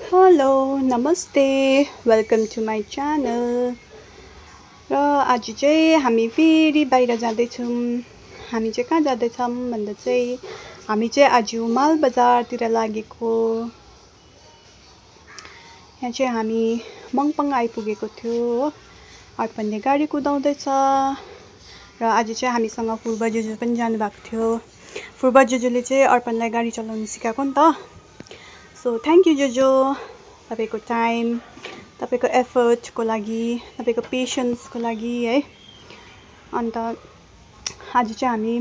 Hello नमस्ते welcome to my channel. र आज चाहिँ हामी फेरि बाहिर जाँदैछौँ। हामी चाहिँ कहाँ जाँदैछौँ भन्दा चाहिँ हामी चाहिँ आज मालबजारतिर लागेको। यहाँ चाहिँ हामी मङपङ आइपुगेको थियो हो। अर्पणले गाडी कुदाउँदैछ र आज चाहिँ हामीसँग फुर्बा जुजु पनि जानुभएको थियो। फुर्बा जुजुले चाहिँ अर्पणलाई गाडी चलाउनु सिकाएको नि त। सो थ्याङ्क यू जुजु, तपाईँको टाइम, तपाईँको एफर्टको लागि, तपाईँको पेसेन्सको लागि है। अन्त आज चाहिँ हामी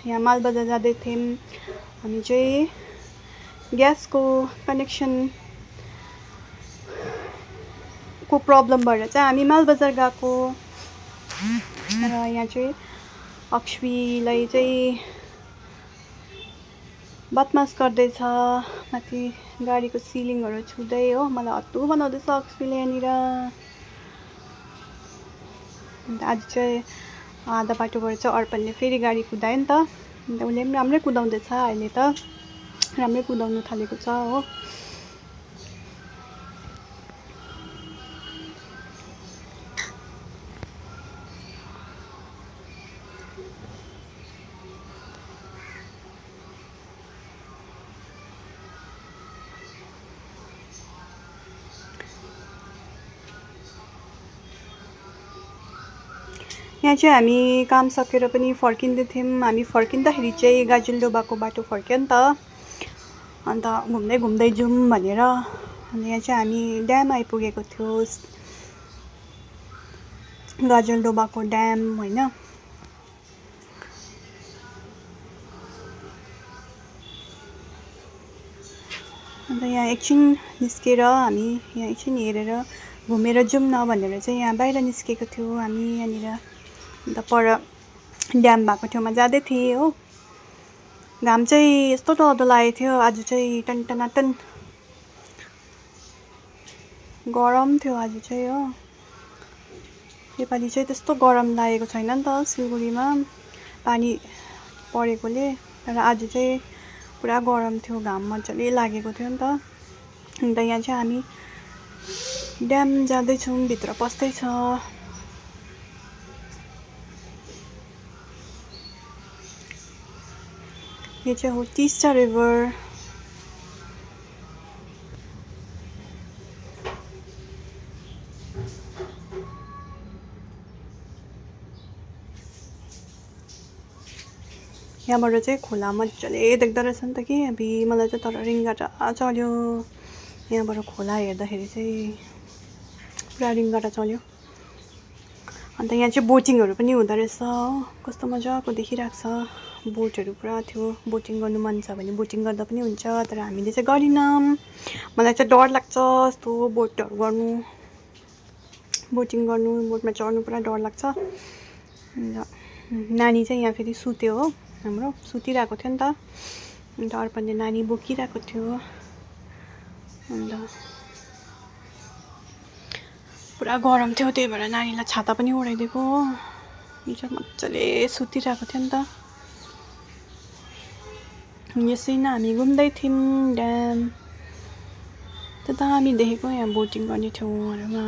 यहाँ मालबजार जाँदै थियौँ। हामी चाहिँ ग्यासको कनेक्सनको प्रब्लम भएर चाहिँ हामी मालबजार गएको। र यहाँ चाहिँ अक्ष्मीलाई चाहिँ बदमास गर्दैछ माथि गाडीको सिलिङहरू छुँदै हो। मलाई हत्तु बनाउँदैछ अक्ष्मीले यहाँनिर। अन्त आज चाहिँ आधा बाटोबाट चाहिँ अर्पणले फेरि गाडी कुदायो नि त। अन्त उसले पनि राम्रै कुदाउँदैछ, अहिले त राम्रै कुदाउनु थालेको छ हो। यहाँ चाहिँ हामी काम सकेर पनि फर्किँदै थियौँ। हामी फर्किँदाखेरि चाहिँ गाजलडोबाको बाटो फर्क्यो नि त। अन्त घुम्दै घुम्दै जाउँ भनेर। अनि यहाँ चाहिँ हामी ड्याम आइपुगेको थियो, गाजलडोबाको ड्याम होइन। अन्त यहाँ एकछिन निस्केर हामी यहाँ एकछिन हेरेर घुमेर जाउँ न भनेर चाहिँ यहाँ बाहिर निस्केको थियो हामी यहाँनिर। अन्त पर ड्याम भएको ठाउँमा जाँदै थिएँ हो। घाम चाहिँ यस्तो डरलाग्दो लागेको थियो। आज चाहिँ टनटनाटन गरम थियो आज चाहिँ हो। नेपाली चाहिँ त्यस्तो गरम लागेको छैन नि त सिलगढीमा पानी परेकोले। तर आज चाहिँ पुरा गरम थियो, घाम मजाले लागेको थियो नि त। अन्त यहाँ चाहिँ हामी ड्याम जाँदैछौँ, भित्र पस्दैछ। यो चाहिँ हो टिस्टा रिभर। यहाँबाट चाहिँ खोला मजाले देख्दो रहेछ नि त कि। अबि मलाई चाहिँ तर रिङ्गटा चल्यो यहाँबाट खोला हेर्दाखेरि चाहिँ, पुरा रिङ्गटा चल्यो। अन्त यहाँ चाहिँ बोटिङहरू पनि हुँदो रहेछ हो। कस्तो मजाको देखिरहेको छ। बोटहरू पुरा थियो। बोटिङ गर्नु मन छ भने बोटिङ गर्दा पनि हुन्छ, तर हामीले चाहिँ गरेनौँ। मलाई चाहिँ डर लाग्छ यस्तो बोटहरू गर्नु, बोटिङ गर्नु, बोटमा चढ्नु पुरा डर लाग्छ। अन्त नानी चाहिँ यहाँ फेरि सुत्यो हो, हाम्रो सुतिरहेको थियो नि त। अन्त अर्पणले नानी बोकिरहेको थियो। अन्त पुरा गरम थियो, त्यही भएर नानीलाई छाता पनि ओढाइदिएको हो। यो चाहिँ मजाले सुतिरहेको थियो नि त। यसै नै हामी घुम्दै थियौँ ड्याम। त्यता हामी देखेको यहाँ बोटिङ गर्ने ठाउँहरूमा।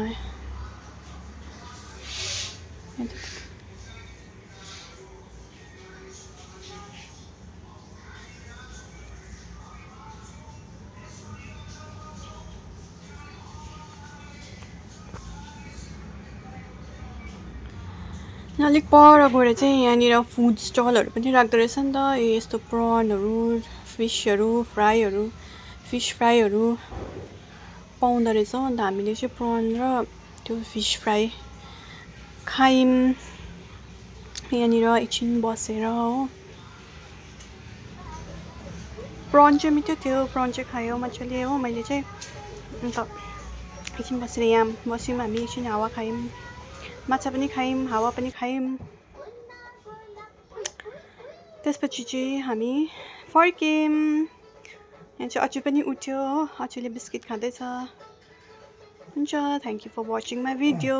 अलिक पर गएर चाहिँ यहाँनिर फुड स्टलहरू पनि राख्दो रहेछ नि त। यस्तो प्रनहरू, फिसहरू, फ्राईहरू, फिस फ्राईहरू पाउँदो रहेछ। अन्त हामीले चाहिँ प्रन र त्यो फिस फ्राई खायौँ यहाँनिर एकछिन बसेर हो। प्रन चाहिँ मिठो थियो, प्रन चाहिँ खायो मजाले हो मैले चाहिँ। अन्त एकछिन बसेर यहाँ बस्यौँ हामी, एकछिन हावा खायौँ, माछा पनि खायौँ, हावा पनि खायौँ। त्यसपछि चाहिँ हामी फर्क्यौँ। यहाँ चाहिँ अचु पनि उठ्यो हो, अचुले बिस्किट खाँदैछ। हुन्छ, thank you for watching my video.